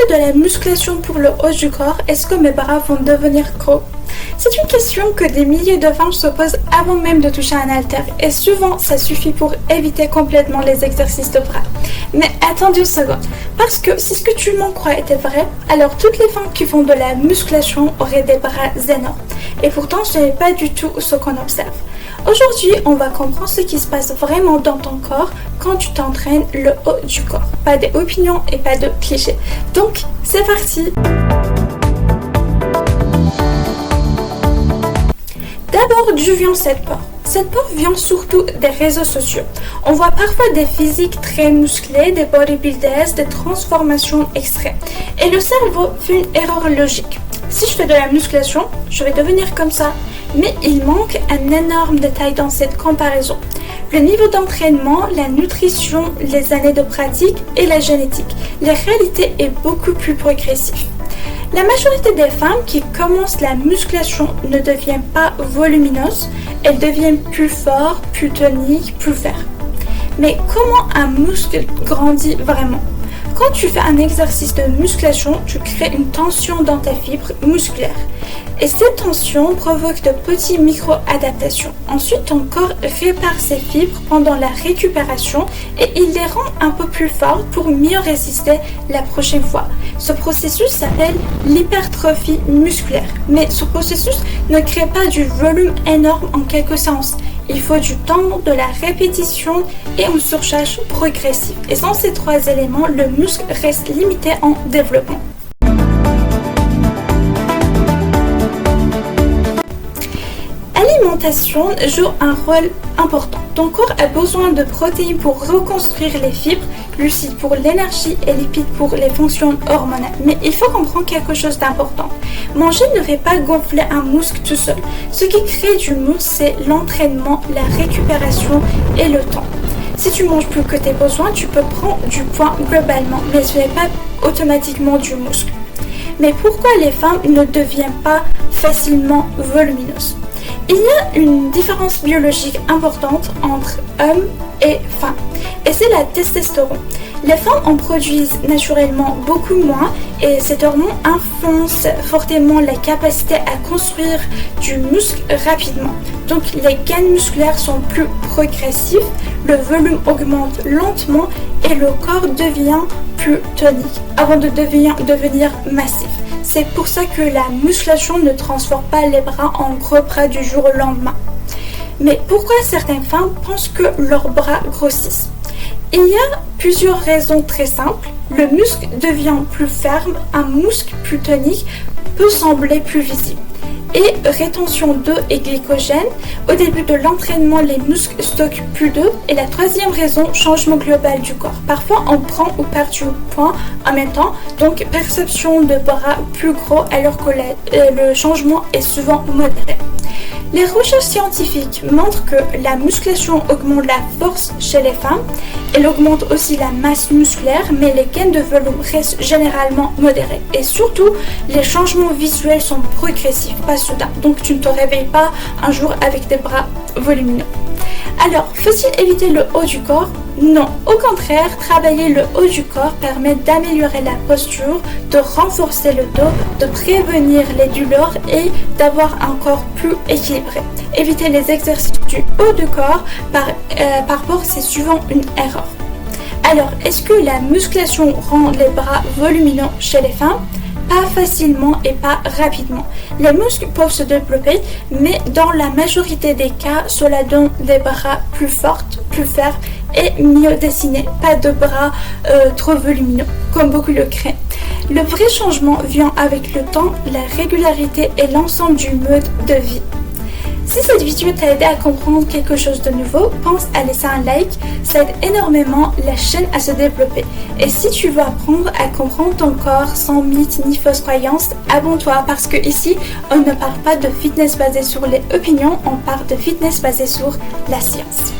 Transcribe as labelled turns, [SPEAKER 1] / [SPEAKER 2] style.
[SPEAKER 1] fais de la musculation pour le haut du corps, est-ce que mes bras vont devenir gros? C'est une question que des milliers de femmes se posent avant même de toucher un haltère et souvent ça suffit pour éviter complètement les exercices de bras. Mais attends une seconde, parce que si ce que tu m'en crois était vrai, alors toutes les femmes qui font de la musculation auraient des bras énormes. Et pourtant ce n'est pas du tout ce qu'on observe. Aujourd'hui, on va comprendre ce qui se passe vraiment dans ton corps quand tu t'entraînes le haut du corps. Pas des opinions et pas de clichés. Donc, c'est parti! D'abord, d'où vient cette peur? Cette peur vient surtout des réseaux sociaux. On voit parfois des physiques très musclés, des bodybuilders, des transformations extrêmes. Et le cerveau fait une erreur logique. Si je fais de la musculation, je vais devenir comme ça. Mais il manque un énorme détail dans cette comparaison. Le niveau d'entraînement, la nutrition, les années de pratique et la génétique. La réalité est beaucoup plus progressive. La majorité des femmes qui commencent la musculation ne deviennent pas volumineuses, elles deviennent plus fortes, plus toniques, plus fermes. Mais comment un muscle grandit vraiment? Quand tu fais un exercice de musculation, tu crées une tension dans ta fibre musculaire. Et cette tension provoque de petites micro-adaptations. Ensuite, ton corps répare ces fibres pendant la récupération et il les rend un peu plus fortes pour mieux résister la prochaine fois. Ce processus s'appelle l'hypertrophie musculaire. Mais ce processus ne crée pas du volume énorme en quelque sens. Il faut du temps, de la répétition et une surcharge progressive. Et sans ces trois éléments, le muscle reste limité en développement. L'alimentation joue un rôle important. Ton corps a besoin de protéines pour reconstruire les fibres, glucides pour l'énergie et lipides pour les fonctions hormonales. Mais il faut comprendre quelque chose d'important. Manger ne fait pas gonfler un muscle tout seul. Ce qui crée du muscle, c'est l'entraînement, la récupération et le temps. Si tu manges plus que tes besoins, tu peux prendre du poids globalement, mais ce n'est pas automatiquement du muscle. Mais pourquoi les femmes ne deviennent pas facilement volumineuses? Il y a une différence biologique importante entre hommes et femmes, et c'est la testostérone. Les femmes en produisent naturellement beaucoup moins et cet hormone influence fortement la capacité à construire du muscle rapidement. Donc les gains musculaires sont plus progressifs, le volume augmente lentement et le corps devient plus tonique avant de devenir massif. C'est pour ça que la musculation ne transforme pas les bras en gros bras du jour au lendemain. Mais pourquoi certaines femmes pensent que leurs bras grossissent? Il y a plusieurs raisons très simples. Le muscle devient plus ferme, un muscle plus tonique peut sembler plus visible. Et rétention d'eau et glycogène. Au début de l'entraînement, les muscles stockent plus d'eau. Et la troisième raison, changement global du corps. Parfois, on prend ou perd du poids en même temps, donc perception de bras plus gros alors que le changement est souvent modéré. Les recherches scientifiques montrent que la musculation augmente la force chez les femmes. Elle augmente aussi la masse musculaire, mais les gains de volume restent généralement modérés. Et surtout, les changements visuels sont progressifs, pas soudains. Donc tu ne te réveilles pas un jour avec des bras volumineux. Alors, faut-il éviter le haut du corps? Non, au contraire, travailler le haut du corps permet d'améliorer la posture, de renforcer le dos, de prévenir les douleurs et d'avoir un corps plus équilibré. Éviter les exercices du haut du corps par rapport, c'est souvent une erreur. Alors, est-ce que la musculation rend les bras volumineux chez les femmes? Pas facilement et pas rapidement. Les muscles peuvent se développer, mais dans la majorité des cas, cela donne des bras plus forts, plus fermes et mieux dessinés. Pas de bras trop volumineux, comme beaucoup le créent. Le vrai changement vient avec le temps, la régularité et l'ensemble du mode de vie. Si cette vidéo t'a aidé à comprendre quelque chose de nouveau, pense à laisser un like, ça aide énormément la chaîne à se développer. Et si tu veux apprendre à comprendre ton corps sans mythes ni fausses croyances, abonne-toi parce que ici, on ne parle pas de fitness basé sur les opinions, on parle de fitness basé sur la science.